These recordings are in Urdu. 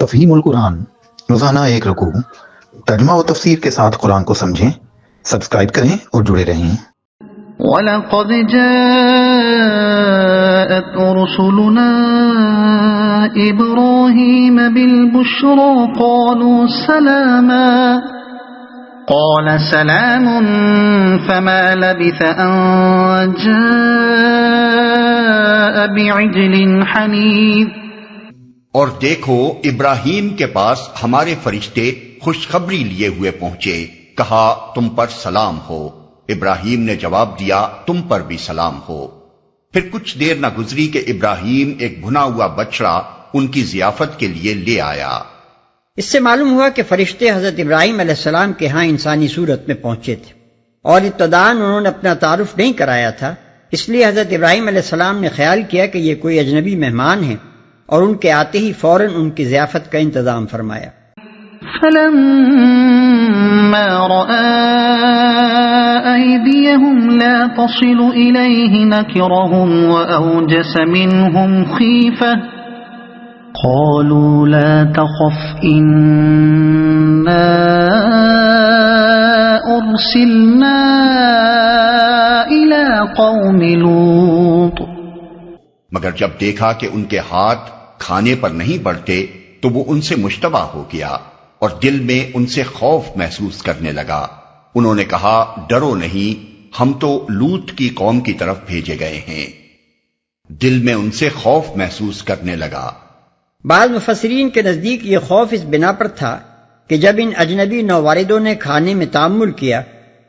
تفہیم القرآن، روزانہ ایک رکوع، ترجمہ و تفسیر کے ساتھ قرآن کو سمجھیں۔ سبسکرائب کریں اور جڑے رہیں۔ وَلَقَدْ جَاءَتْ رُسُلُنَا إِبْرَاهِيمَ بِالْبُشْرَى قَالُوا سَلَامًا قَالَ سَلَامٌ فَمَا لَبِثَ أَن جَاءَ بِعِجْلٍ حَنِيذٍ۔ اور دیکھو ابراہیم کے پاس ہمارے فرشتے خوشخبری لیے ہوئے پہنچے، کہا تم پر سلام ہو۔ ابراہیم نے جواب دیا تم پر بھی سلام ہو۔ پھر کچھ دیر نہ گزری کہ ابراہیم ایک بھنا ہوا بچڑا ان کی ضیافت کے لیے لے آیا۔ اس سے معلوم ہوا کہ فرشتے حضرت ابراہیم علیہ السلام کے ہاں انسانی صورت میں پہنچے تھے، اور ابتداً انہوں نے اپنا تعارف نہیں کرایا تھا، اس لیے حضرت ابراہیم علیہ السلام نے خیال کیا کہ یہ کوئی اجنبی مہمان ہیں، اور ان کے آتے ہی فوراً ان کی ضیافت کا انتظام فرمایا۔ فلما رأى أيديهم لا تصل إليه نكرهم وأوجس منهم خيفة قالوا لا تخف إنا أرسلنا إلى قوم لوط۔ مگر جب دیکھا کہ ان کے ہاتھ کھانے پر نہیں بڑھتے تو وہ ان سے مشتبہ ہو گیا اور دل میں ان سے خوف محسوس کرنے لگا۔ انہوں نے کہا ڈرو نہیں، ہم تو لوط کی قوم کی طرف بھیجے گئے ہیں۔ دل میں ان سے خوف محسوس کرنے لگا۔ بعض مفسرین کے نزدیک یہ خوف اس بنا پر تھا کہ جب ان اجنبی نوواردوں نے کھانے میں تعامل کیا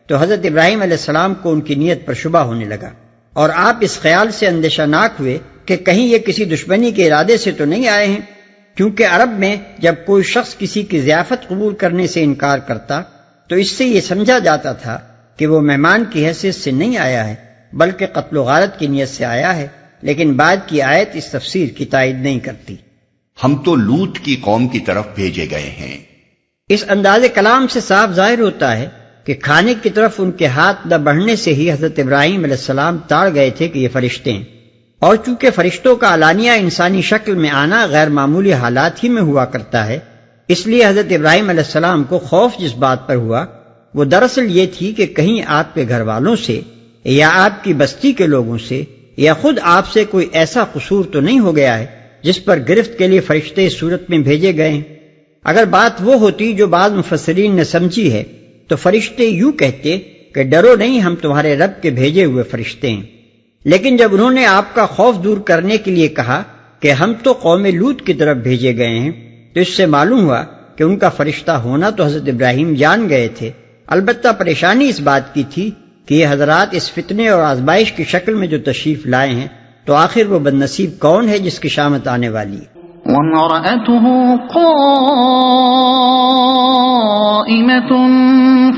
تو حضرت ابراہیم علیہ السلام کو ان کی نیت پر شبہ ہونے لگا، اور آپ اس خیال سے اندیشہ ناک ہوئے کہ کہیں یہ کسی دشمنی کے ارادے سے تو نہیں آئے ہیں، کیونکہ عرب میں جب کوئی شخص کسی کی ضیافت قبول کرنے سے انکار کرتا تو اس سے یہ سمجھا جاتا تھا کہ وہ مہمان کی حیثیت سے نہیں آیا ہے بلکہ قتل و غارت کی نیت سے آیا ہے، لیکن بعد کی آیت اس تفسیر کی تائید نہیں کرتی۔ ہم تو لوط کی قوم کی طرف بھیجے گئے ہیں۔ اس انداز کلام سے صاف ظاہر ہوتا ہے کہ کھانے کی طرف ان کے ہاتھ نہ بڑھنے سے ہی حضرت ابراہیم علیہ السلام تاڑ گئے تھے کہ یہ فرشتے ہیں، اور چونکہ فرشتوں کا علانیہ انسانی شکل میں آنا غیر معمولی حالات ہی میں ہوا کرتا ہے، اس لیے حضرت ابراہیم علیہ السلام کو خوف جس بات پر ہوا وہ دراصل یہ تھی کہ کہیں آپ کے گھر والوں سے یا آپ کی بستی کے لوگوں سے یا خود آپ سے کوئی ایسا قصور تو نہیں ہو گیا ہے جس پر گرفت کے لیے فرشتے اس صورت میں بھیجے گئے ہیں۔ اگر بات وہ ہوتی جو بعض مفسرین نے سمجھی ہے تو فرشتے یوں کہتے کہ ڈرو نہیں، ہم تمہارے رب کے بھیجے ہوئے فرشتے ہیں، لیکن جب انہوں نے آپ کا خوف دور کرنے کے لیے کہا کہ ہم تو قوم لوط کی طرف بھیجے گئے ہیں تو اس سے معلوم ہوا کہ ان کا فرشتہ ہونا تو حضرت ابراہیم جان گئے تھے، البتہ پریشانی اس بات کی تھی کہ یہ حضرات اس فتنے اور آزمائش کی شکل میں جو تشریف لائے ہیں تو آخر وہ بد نصیب کون ہے جس کی شامت آنے والی ہے۔ وَامْرَأَتُهُ قَائِمَةٌ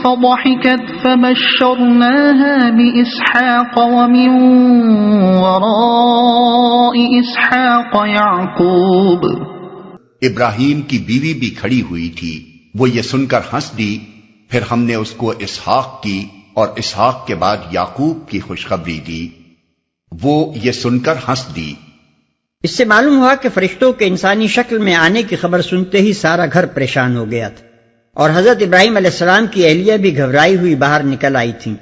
فَضَحِكَتْ فَبَشَّرْنَاهَا بِإِسْحَاقَ وَمِن وَرَاءِ إِسْحَاقَ يَعْقُوبَ۔ ابراہیم کی بیوی بھی کھڑی ہوئی تھی، وہ یہ سن کر ہنس دی، پھر ہم نے اس کو اسحاق کی اور اسحاق کے بعد یعقوب کی خوشخبری دی، وہ یہ سن کر ہنس دی۔ اس سے معلوم ہوا کہ فرشتوں کے انسانی شکل میں آنے کی خبر سنتے ہی سارا گھر پریشان ہو گیا تھا، اور حضرت ابراہیم علیہ السلام کی اہلیہ بھی گھبرائی ہوئی باہر نکل آئی تھیں۔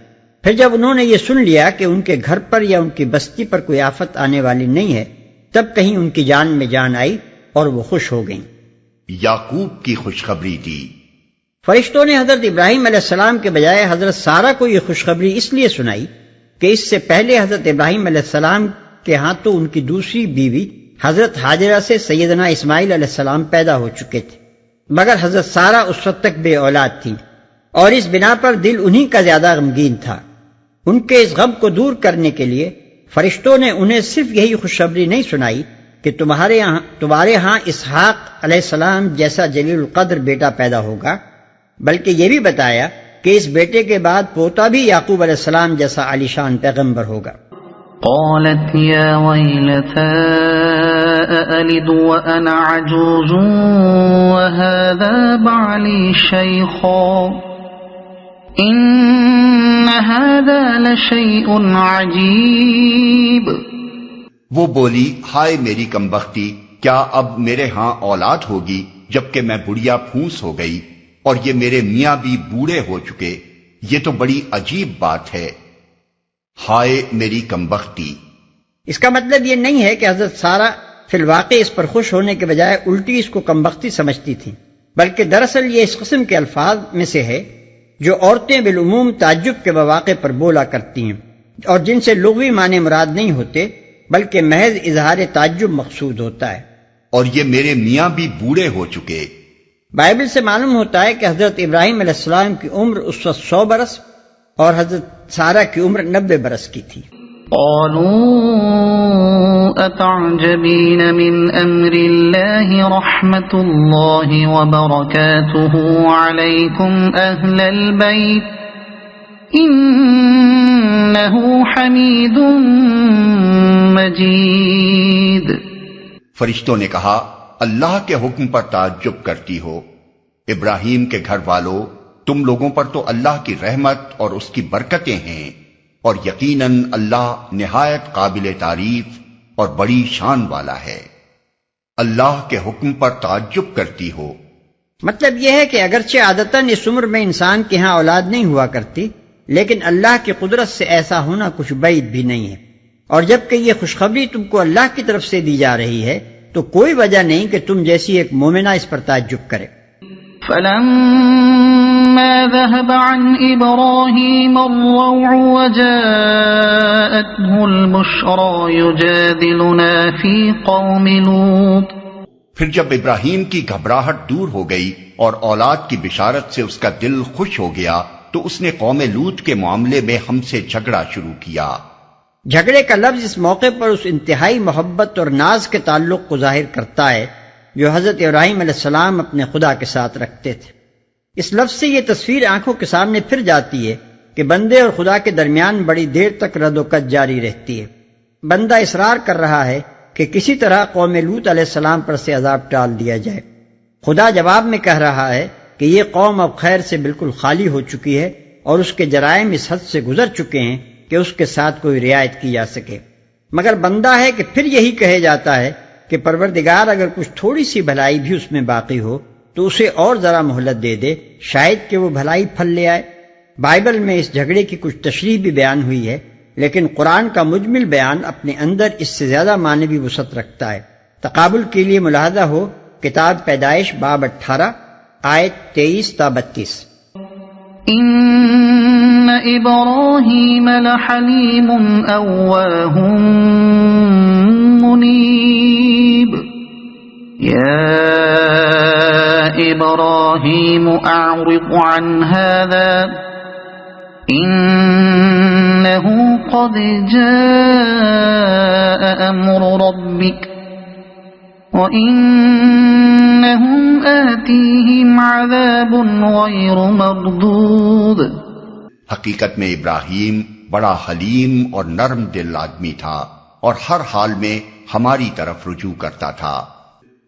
پھر جب انہوں نے یہ سن لیا کہ ان کے گھر پر یا ان کی بستی پر کوئی آفت آنے والی نہیں ہے تب کہیں ان کی جان میں جان آئی اور وہ خوش ہو گئیں۔ یعقوب کی خوشخبری دی۔ فرشتوں نے حضرت ابراہیم علیہ السلام کے بجائے حضرت سارہ کو یہ خوشخبری اس لیے سنائی کہ اس سے پہلے حضرت ابراہیم علیہ السلام کے ہاں تو ان کی دوسری بیوی حضرت ہاجرہ سے سیدنا اسماعیل علیہ السلام پیدا ہو چکے تھے، مگر حضرت سارہ اس وقت تک بے اولاد تھیں، اور اس بنا پر دل انہی کا زیادہ غمگین تھا۔ ان کے اس غم کو دور کرنے کے لیے فرشتوں نے انہیں صرف یہی خوشخبری نہیں سنائی کہ تمہارے ہاں اسحاق علیہ السلام جیسا جلیل القدر بیٹا پیدا ہوگا، بلکہ یہ بھی بتایا کہ اس بیٹے کے بعد پوتا بھی یعقوب علیہ السلام جیسا عالی شان پیغمبر ہوگا۔ قالت يا ويلتى أألد وأنا عجوز وهذا بعلي شيخا إن هذا لشيء عجيب۔ وہ بولی ہائے میری کمبختی، کیا اب میرے ہاں اولاد ہوگی جبکہ میں بڑھیا پھونس ہو گئی اور یہ میرے میاں بھی بوڑھے ہو چکے؟ یہ تو بڑی عجیب بات ہے، ہائے میری کمبختی۔ اس کا مطلب یہ نہیں ہے کہ حضرت سارہ فی الواقع اس پر خوش ہونے کے بجائے الٹی اس کو کمبختی سمجھتی تھی، بلکہ دراصل یہ اس قسم کے الفاظ میں سے ہے جو عورتیں بالعموم تعجب کے مواقع پر بولا کرتی ہیں اور جن سے لغوی معنی مراد نہیں ہوتے بلکہ محض اظہار تعجب مقصود ہوتا ہے۔ اور یہ میرے میاں بھی بوڑھے ہو چکے۔ بائبل سے معلوم ہوتا ہے کہ حضرت ابراہیم علیہ السلام کی عمر اس وقت 100 برس اور حضرت سارہ کی عمر 90 برس کی تھی۔ قالوا أتعجبين من أمر الله رحمة الله وبركاته عليكم أهل البيت إنه حميد مجيد۔ فرشتوں نے کہا، اللہ کے حکم پر تعجب کرتی ہو، ابراہیم کے گھر والوں، تم لوگوں پر تو اللہ کی رحمت اور اس کی برکتیں ہیں، اور یقیناً اللہ نہایت قابل تعریف اور بڑی شان والا ہے۔ اللہ کے حکم پر تعجب کرتی ہو، مطلب یہ ہے کہ اگرچہ عادتاً اس عمر میں انسان کے ہاں اولاد نہیں ہوا کرتی، لیکن اللہ کی قدرت سے ایسا ہونا کچھ بعید بھی نہیں ہے، اور جبکہ یہ خوشخبری تم کو اللہ کی طرف سے دی جا رہی ہے تو کوئی وجہ نہیں کہ تم جیسی ایک مومنہ اس پر تعجب کرے۔ فلما ذهب عن إبراهيم الروع وجاءته البشرى يجادلنا في قوم لوط۔ پھر جب ابراہیم کی گھبراہٹ دور ہو گئی اور اولاد کی بشارت سے اس کا دل خوش ہو گیا تو اس نے قوم لوط کے معاملے میں ہم سے جھگڑا شروع کیا۔ جھگڑے کا لفظ اس موقع پر اس انتہائی محبت اور ناز کے تعلق کو ظاہر کرتا ہے جو حضرت ابراہیم علیہ السلام اپنے خدا کے ساتھ رکھتے تھے۔ اس لفظ سے یہ تصویر آنکھوں کے سامنے پھر جاتی ہے کہ بندے اور خدا کے درمیان بڑی دیر تک رد و کج جاری رہتی ہے۔ بندہ اصرار کر رہا ہے کہ کسی طرح قوم لوط علیہ السلام پر سے عذاب ٹال دیا جائے۔ خدا جواب میں کہہ رہا ہے کہ یہ قوم اب خیر سے بالکل خالی ہو چکی ہے اور اس کے جرائم اس حد سے گزر چکے ہیں کہ اس کے ساتھ کوئی رعایت کی جا سکے، مگر بندہ ہے کہ پھر یہی کہے جاتا ہے کہ پروردگار اگر کچھ تھوڑی سی بھلائی بھی اس میں باقی ہو تو اسے اور ذرا مہلت دے دے، شاید کہ وہ بھلائی پھل لے آئے۔ بائبل میں اس جھگڑے کی کچھ تشریح بھی بیان ہوئی ہے، لیکن قرآن کا مجمل بیان اپنے اندر اس سے زیادہ معنوی وسعت رکھتا ہے۔ تقابل کے لیے ملاحظہ ہو کتاب پیدائش باب 18 آیت 23 تا 32۔ إن إبراهيم لحليم أواه منيب يا إبراهيم أعرض عن هذا إنه قد جاء أمر ربك وَإِنَّهُمْ آتِيهِمْ عَذَابٌ غَيْرُ مَغْضُوضٍ۔ حقیقت میں ابراہیم بڑا حلیم اور نرم دل آدمی تھا اور ہر حال میں ہماری طرف رجوع کرتا تھا۔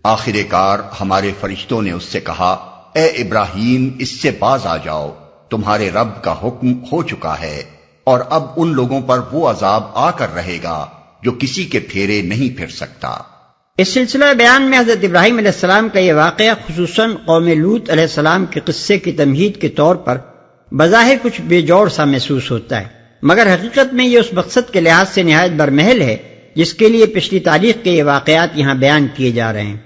آخر کار ہمارے فرشتوں نے اس سے کہا، اے ابراہیم اس سے باز آ جاؤ، تمہارے رب کا حکم ہو چکا ہے اور اب ان لوگوں پر وہ عذاب آ کر رہے گا جو کسی کے پھیرے نہیں پھر سکتا۔ اس سلسلہ بیان میں حضرت ابراہیم علیہ السلام کا یہ واقعہ خصوصاً قوم لوط علیہ السلام کے قصے کی تمہید کے طور پر بظاہر کچھ بے جوڑ سا محسوس ہوتا ہے، مگر حقیقت میں یہ اس مقصد کے لحاظ سے نہایت برمحل ہے جس کے لیے پچھلی تاریخ کے یہ واقعات یہاں بیان کیے جا رہے ہیں۔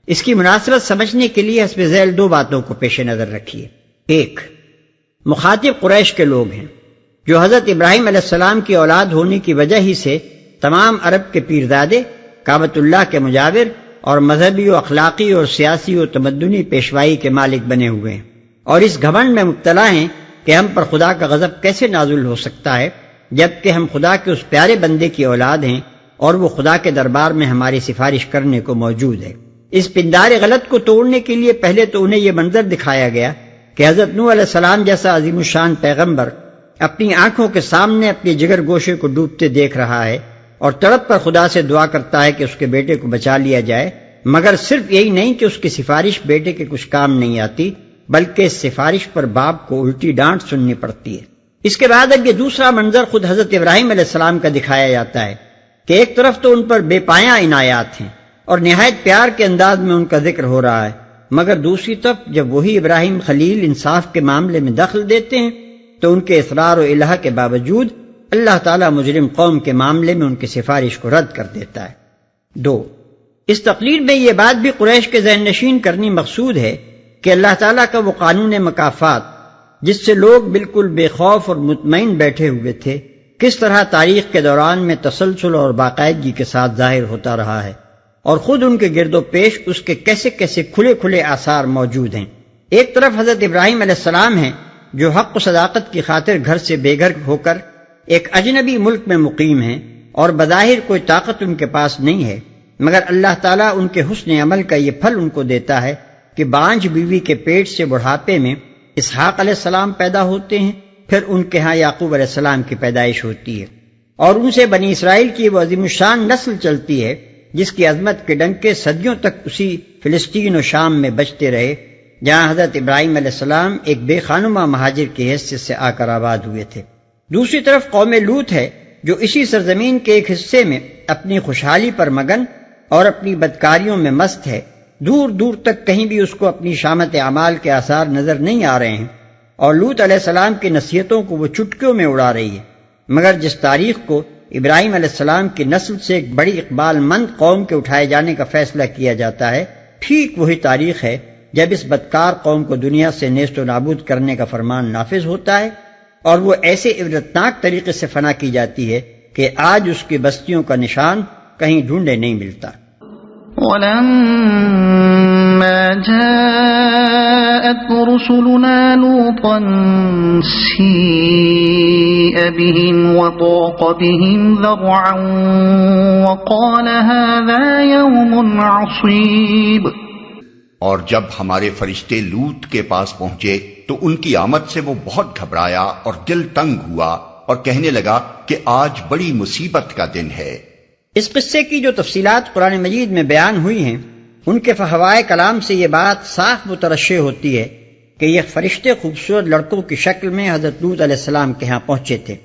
اس کی مناسبت سمجھنے کے لیے حسب ذیل دو باتوں کو پیش نظر رکھیے۔ ایک، مخاطب قریش کے لوگ ہیں جو حضرت ابراہیم علیہ السلام کی اولاد ہونے کی وجہ ہی سے تمام عرب کے پیردادے، کعبۃ اللہ کے مجاور اور مذہبی و اخلاقی اور سیاسی و تمدنی پیشوائی کے مالک بنے ہوئے ہیں، اور اس گھمنڈ میں مبتلا ہیں کہ ہم پر خدا کا غضب کیسے نازل ہو سکتا ہے جبکہ ہم خدا کے اس پیارے بندے کی اولاد ہیں اور وہ خدا کے دربار میں ہماری سفارش کرنے کو موجود ہے۔ اس پندار غلط کو توڑنے کے لیے پہلے تو انہیں یہ منظر دکھایا گیا کہ حضرت نوح علیہ السلام جیسا عظیم الشان پیغمبر اپنی آنکھوں کے سامنے اپنی جگر گوشے کو ڈوبتے دیکھ رہا ہے اور تڑپ کر خدا سے دعا کرتا ہے کہ اس کے بیٹے کو بچا لیا جائے، مگر صرف یہی نہیں کہ اس کی سفارش بیٹے کے کچھ کام نہیں آتی بلکہ اس سفارش پر باپ کو الٹی ڈانٹ سننی پڑتی ہے۔ اس کے بعد اب یہ دوسرا منظر خود حضرت ابراہیم علیہ السلام کا دکھایا جاتا ہے کہ ایک طرف تو ان پر بے پایاں عنایات ہیں اور نہایت پیار کے انداز میں ان کا ذکر ہو رہا ہے، مگر دوسری طرف جب وہی ابراہیم خلیل انصاف کے معاملے میں دخل دیتے ہیں تو ان کے اصرار و الہ کے باوجود اللہ تعالیٰ مجرم قوم کے معاملے میں ان کی سفارش کو رد کر دیتا ہے۔ 2، اس تقریر میں یہ بات بھی قریش کے ذہن نشین کرنی مقصود ہے کہ اللہ تعالیٰ کا وہ قانون مکافات جس سے لوگ بالکل بے خوف اور مطمئن بیٹھے ہوئے تھے، کس طرح تاریخ کے دوران میں تسلسل اور باقاعدگی کے ساتھ ظاہر ہوتا رہا ہے، اور خود ان کے گرد و پیش اس کے کیسے کیسے کھلے کھلے آثار موجود ہیں۔ ایک طرف حضرت ابراہیم علیہ السلام ہیں جو حق و صداقت کی خاطر گھر سے بے گھر ہو کر ایک اجنبی ملک میں مقیم ہیں، اور بظاہر کوئی طاقت ان کے پاس نہیں ہے، مگر اللہ تعالیٰ ان کے حسن عمل کا یہ پھل ان کو دیتا ہے کہ بانجھ بیوی کے پیٹ سے بڑھاپے میں اسحاق علیہ السلام پیدا ہوتے ہیں، پھر ان کے ہاں یعقوب علیہ السلام کی پیدائش ہوتی ہے، اور ان سے بنی اسرائیل کی وہ عظیم الشان نسل چلتی ہے جس کی عظمت کے ڈنکے صدیوں تک اسی فلسطین و شام میں بجتے رہے جہاں حضرت ابراہیم علیہ السلام ایک بے خانمہ مہاجر کی حیثیت سے آ کر آباد ہوئے تھے۔ دوسری طرف قوم لوط ہے جو اسی سرزمین کے ایک حصے میں اپنی خوشحالی پر مگن اور اپنی بدکاریوں میں مست ہے، دور دور تک کہیں بھی اس کو اپنی شامت اعمال کے آثار نظر نہیں آ رہے ہیں، اور لوط علیہ السلام کی نصیحتوں کو وہ چٹکیوں میں اڑا رہی ہے، مگر جس تاریخ کو ابراہیم علیہ السلام کی نسل سے ایک بڑی اقبال مند قوم کے اٹھائے جانے کا فیصلہ کیا جاتا ہے، ٹھیک وہی تاریخ ہے جب اس بدکار قوم کو دنیا سے نیست و نابود کرنے کا فرمان نافذ ہوتا ہے، اور وہ ایسے عبرتناک طریقے سے فنا کی جاتی ہے کہ آج اس کی بستیوں کا نشان کہیں ڈھونڈے نہیں ملتا۔ وَلَمَّا جَاءَتْ رُسُلُنَا لُوطًا سِيءَ بِهِمْ وَضَاقَ بِهِمْ ذَرْعًا وَقَالَ هَذَا يَوْمٌ عَصِيبٌ۔ اور جب ہمارے فرشتے لوط کے پاس پہنچے تو ان کی آمد سے وہ بہت گھبرایا اور دل تنگ ہوا اور کہنے لگا کہ آج بڑی مصیبت کا دن ہے۔ اس قصے کی جو تفصیلات قرآن مجید میں بیان ہوئی ہیں ان کے فہوائے کلام سے یہ بات صاف مترشح ہوتی ہے کہ یہ فرشتے خوبصورت لڑکوں کی شکل میں حضرت لوط علیہ السلام کے ہاں پہنچے تھے،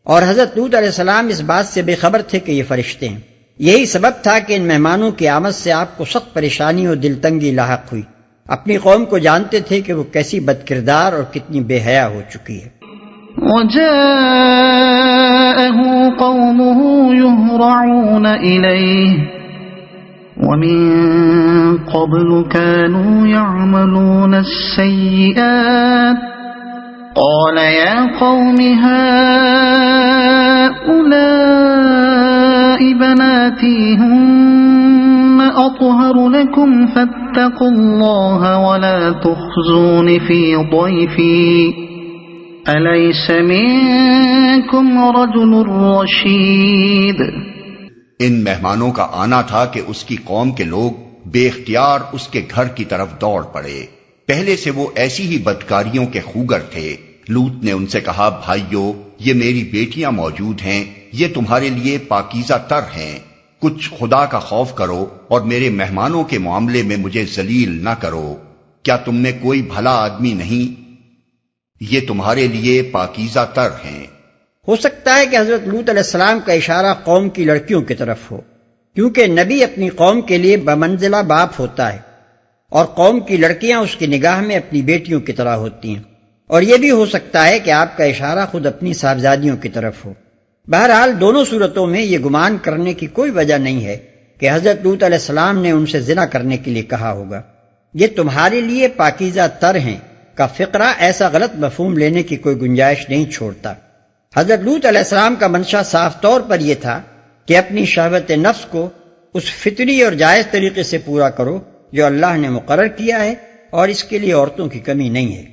اور حضرت لوط علیہ السلام اس بات سے بے خبر تھے کہ یہ فرشتے ہیں۔ یہی سبب تھا کہ ان مہمانوں کی آمد سے آپ کو سخت پریشانی اور دل تنگی لاحق ہوئی۔ اپنی قوم کو جانتے تھے کہ وہ کیسی بد کردار اور کتنی بے حیا ہو چکی ہے۔ وَجَاءَهُ قَوْمُهُ يُهْرَعُونَ إِلَيْهِ وَمِن قَبْلُ كَانُوا يَعْمَلُونَ السَّيِّئَاتِ قَالَ يَا قَوْمِ هَؤُلَاءِ بَنَاتِي هُنَّ أَطْهَرُ لَكُمْ فَاتَّقُوا اللَّهَ وَلَا تُخْزُونِ فِي ضَيْفِي أَلَيْسَ مِنكُمْ رَجُلٌ رَشِيدٌ۔ ان مہمانوں کا آنا تھا کہ اس کی قوم کے لوگ بے اختیار اس کے گھر کی طرف دوڑ پڑے۔ پہلے سے وہ ایسی ہی بدکاریوں کے خوگر تھے۔ لوط نے ان سے کہا، بھائیو، یہ میری بیٹیاں موجود ہیں، یہ تمہارے لیے پاکیزہ تر ہیں، کچھ خدا کا خوف کرو اور میرے مہمانوں کے معاملے میں مجھے ذلیل نہ کرو۔ کیا تم میں کوئی بھلا آدمی نہیں؟ یہ تمہارے لیے پاکیزہ تر ہیں۔ ہو سکتا ہے کہ حضرت لوط علیہ السلام کا اشارہ قوم کی لڑکیوں کی طرف ہو، کیونکہ نبی اپنی قوم کے لیے بمنزلہ باپ ہوتا ہے، اور قوم کی لڑکیاں اس کی نگاہ میں اپنی بیٹیوں کی طرح ہوتی ہیں، اور یہ بھی ہو سکتا ہے کہ آپ کا اشارہ خود اپنی صاحبزادیوں کی طرف ہو۔ بہرحال دونوں صورتوں میں یہ گمان کرنے کی کوئی وجہ نہیں ہے کہ حضرت لوط علیہ السلام نے ان سے زنا کرنے کے لیے کہا ہوگا۔ یہ تمہارے لیے پاکیزہ تر ہیں کا فقرہ ایسا غلط مفہوم لینے کی کوئی گنجائش نہیں چھوڑتا۔ حضرت لوط علیہ السلام کا منشا صاف طور پر یہ تھا کہ اپنی شہوت نفس کو اس فطری اور جائز طریقے سے پورا کرو جو اللہ نے مقرر کیا ہے، اور اس کے لیے عورتوں کی کمی نہیں ہے۔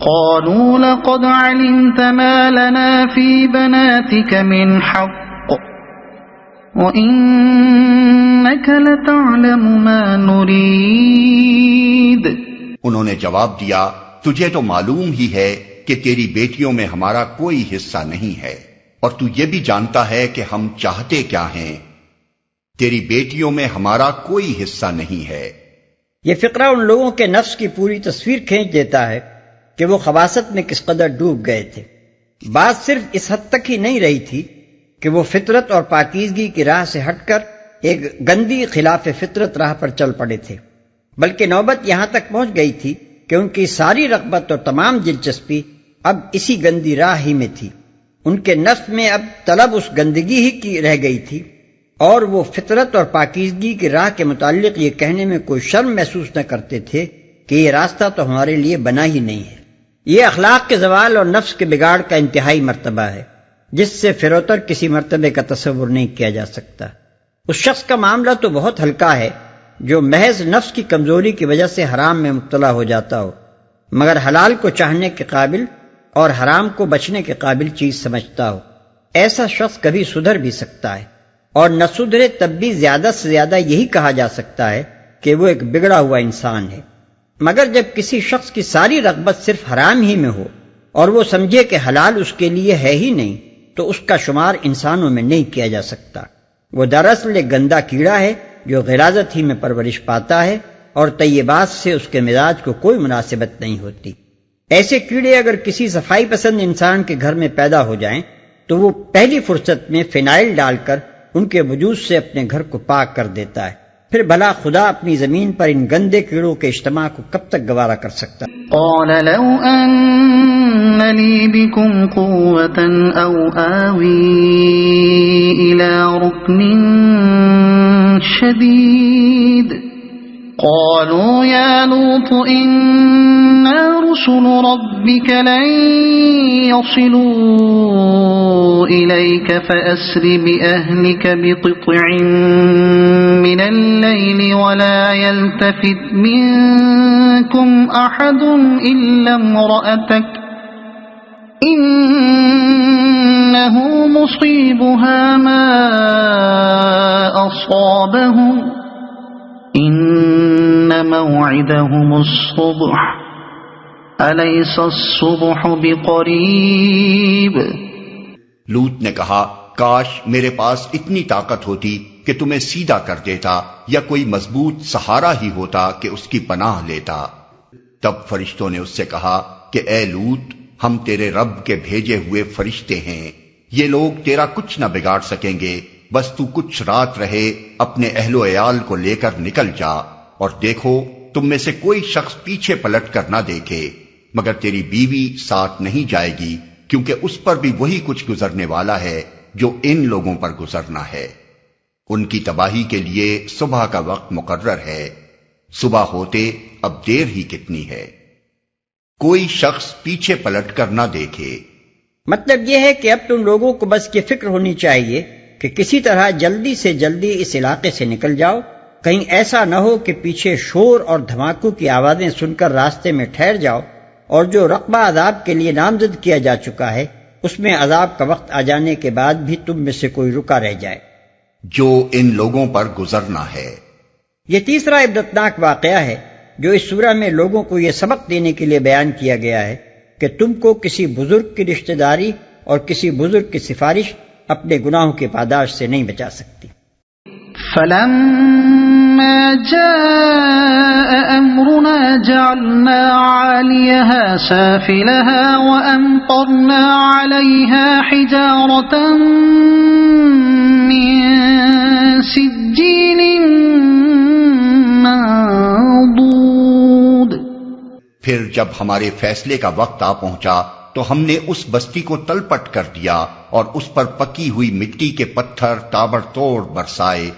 قالوا لقد علمت ما لنا في بناتك من حق وإنك لتعلم ما نريد۔ انہوں نے جواب دیا، تجھے تو معلوم ہی ہے کہ تیری بیٹیوں میں ہمارا کوئی حصہ نہیں ہے، اور تو یہ بھی جانتا ہے کہ ہم چاہتے کیا ہیں۔ تیری بیٹیوں میں ہمارا کوئی حصہ نہیں ہے۔ یہ فقرہ ان لوگوں کے نفس کی پوری تصویر کھینچ دیتا ہے کہ وہ خباثت میں کس قدر ڈوب گئے تھے۔ بات صرف اس حد تک ہی نہیں رہی تھی کہ وہ فطرت اور پاکیزگی کی راہ سے ہٹ کر ایک گندی خلاف فطرت راہ پر چل پڑے تھے، بلکہ نوبت یہاں تک پہنچ گئی تھی کہ ان کی ساری رغبت اور تمام دلچسپی اب اسی گندی راہ ہی میں تھی۔ ان کے نفس میں اب طلب اس گندگی ہی کی رہ گئی تھی، اور وہ فطرت اور پاکیزگی کی راہ کے متعلق یہ کہنے میں کوئی شرم محسوس نہ کرتے تھے کہ یہ راستہ تو ہمارے لیے بنا ہی نہیں ہے۔ یہ اخلاق کے زوال اور نفس کے بگاڑ کا انتہائی مرتبہ ہے، جس سے فروتر کسی مرتبے کا تصور نہیں کیا جا سکتا۔ اس شخص کا معاملہ تو بہت ہلکا ہے جو محض نفس کی کمزوری کی وجہ سے حرام میں مبتلا ہو جاتا ہو، مگر حلال کو چاہنے کے قابل اور حرام کو بچنے کے قابل چیز سمجھتا ہو۔ ایسا شخص کبھی سدھر بھی سکتا ہے، اور نہ سدھرے تب بھی زیادہ سے زیادہ یہی کہا جا سکتا ہے کہ وہ ایک بگڑا ہوا انسان ہے۔ مگر جب کسی شخص کی ساری رغبت صرف حرام ہی میں ہو اور وہ سمجھے کہ حلال اس کے لیے ہے ہی نہیں، تو اس کا شمار انسانوں میں نہیں کیا جا سکتا۔ وہ دراصل ایک گندا کیڑا ہے جو غلاظت ہی میں پرورش پاتا ہے، اور طیبات سے اس کے مزاج کو کوئی مناسبت نہیں ہوتی۔ ایسے کیڑے اگر کسی صفائی پسند انسان کے گھر میں پیدا ہو جائیں تو وہ پہلی فرصت میں فینائل ڈال کر ان کے وجود سے اپنے گھر کو پاک کر دیتا ہے۔ پھر بھلا خدا اپنی زمین پر ان گندے کیڑوں کے اجتماع کو کب تک گوارا کر سکتا ہے؟ قال لو ان لي بكم قوة او آوي الى ركن شديد قالوا يا لوط إنا رسل ربك لن يصلوا إليك فأسر بأهلك بقطع من الليل ولا يلتفت منكم أحد إلا امرأتك إنه مصيبها ما أصابهم إن موعدهم الصبح أليس الصبح بقريب۔ لوط نے کہا کاش میرے پاس اتنی طاقت ہوتی کہ تمہیں سیدھا کر دیتا، یا کوئی مضبوط سہارا ہی ہوتا کہ اس کی پناہ لیتا۔ تب فرشتوں نے اس سے کہا کہ اے لوط، ہم تیرے رب کے بھیجے ہوئے فرشتے ہیں، یہ لوگ تیرا کچھ نہ بگاڑ سکیں گے، بس تو کچھ رات رہے اپنے اہل و عیال کو لے کر نکل جا، اور دیکھو تم میں سے کوئی شخص پیچھے پلٹ کر نہ دیکھے، مگر تیری بیوی ساتھ نہیں جائے گی، کیونکہ اس پر بھی وہی کچھ گزرنے والا ہے جو ان لوگوں پر گزرنا ہے۔ ان کی تباہی کے لیے صبح کا وقت مقرر ہے، صبح ہوتے اب دیر ہی کتنی ہے۔ کوئی شخص پیچھے پلٹ کر نہ دیکھے۔ مطلب یہ ہے کہ اب تم لوگوں کو بس یہ فکر ہونی چاہیے کہ کسی طرح جلدی سے جلدی اس علاقے سے نکل جاؤ، کہیں ایسا نہ ہو کہ پیچھے شور اور دھماکوں کی آوازیں سن کر راستے میں ٹھہر جاؤ، اور جو رقبہ عذاب کے لیے نامزد کیا جا چکا ہے اس میں عذاب کا وقت آ جانے کے بعد بھی تم میں سے کوئی رکا رہ جائے۔ جو ان لوگوں پر گزرنا ہے۔ یہ تیسرا عبرتناک واقعہ ہے جو اس سورہ میں لوگوں کو یہ سبق دینے کے لیے بیان کیا گیا ہے کہ تم کو کسی بزرگ کی رشتہ داری اور کسی بزرگ کی سفارش اپنے گناہوں کے پاداش سے نہیں بچا سکتی۔ فلما جاء أمرنا جعلنا عاليها سافلها وأمطرنا عليها حجارة من سجيل منضود۔ پھر جب ہمارے فیصلے کا وقت آ پہنچا تو ہم نے اس بستی کو تلپٹ کر دیا اور اس پر پکی ہوئی مٹی کے پتھر تابڑ توڑ برسائے۔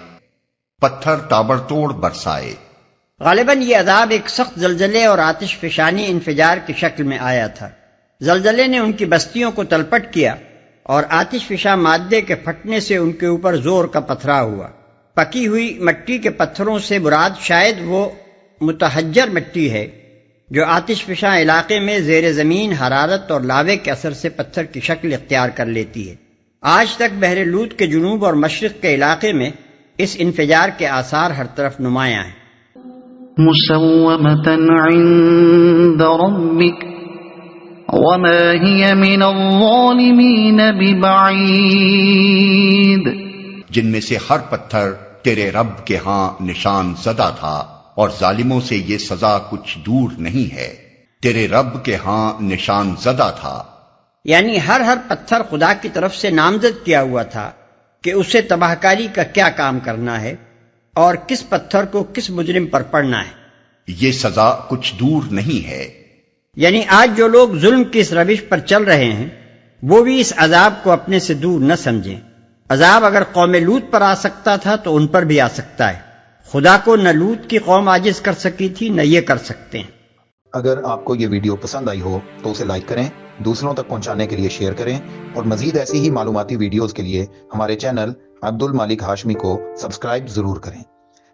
غالباً یہ عذاب ایک سخت زلزلے اور آتش فشانی انفجار کی شکل میں آیا تھا۔ زلزلے نے ان کی بستیوں کو تلپٹ کیا اور آتش فشاں مادے کے پھٹنے سے ان کے اوپر زور کا پتھراؤ ہوا۔ پکی ہوئی مٹی کے پتھروں سے مراد شاید وہ متحجر مٹی ہے جو آتش فشاں علاقے میں زیر زمین حرارت اور لاوے کے اثر سے پتھر کی شکل اختیار کر لیتی ہے۔ آج تک بحر لوط کے جنوب اور مشرق کے علاقے میں اس انفجار کے آثار ہر طرف نمایاں ہیں۔ مسومة عند ربك وما هي من الظالمين ببعيد۔ جن میں سے ہر پتھر تیرے رب کے ہاں نشان زدہ تھا، اور ظالموں سے یہ سزا کچھ دور نہیں ہے، تیرے رب کے ہاں نشان زدہ تھا۔ یعنی ہر پتھر خدا کی طرف سے نامزد کیا ہوا تھا کہ اسے تباہ کاری کا کیا کام کرنا ہے، اور کس پتھر کو کس مجرم پر پڑنا ہے۔ یہ سزا کچھ دور نہیں ہے۔ یعنی آج جو لوگ ظلم کی اس روش پر چل رہے ہیں وہ بھی اس عذاب کو اپنے سے دور نہ سمجھیں۔ عذاب اگر قوم لوط پر آ سکتا تھا تو ان پر بھی آ سکتا ہے۔ خدا کو نہ لوط کی قوم عاجز کر سکی تھی نہ یہ کر سکتے ہیں۔ اگر آپ کو یہ ویڈیو پسند آئی ہو تو اسے لائک کریں، دوسروں تک پہنچانے کے لیے شیئر کریں، اور مزید ایسی ہی معلوماتی ویڈیوز کے لیے ہمارے چینل عبد المالک ہاشمی کو سبسکرائب ضرور کریں۔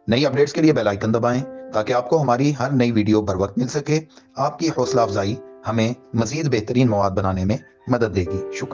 نئی اپڈیٹس کے لیے بیل آئیکن دبائیں تاکہ آپ کو ہماری ہر نئی ویڈیو بر وقت مل سکے۔ آپ کی حوصلہ افزائی ہمیں مزید بہترین مواد بنانے میں مدد دے گی۔ شکریہ۔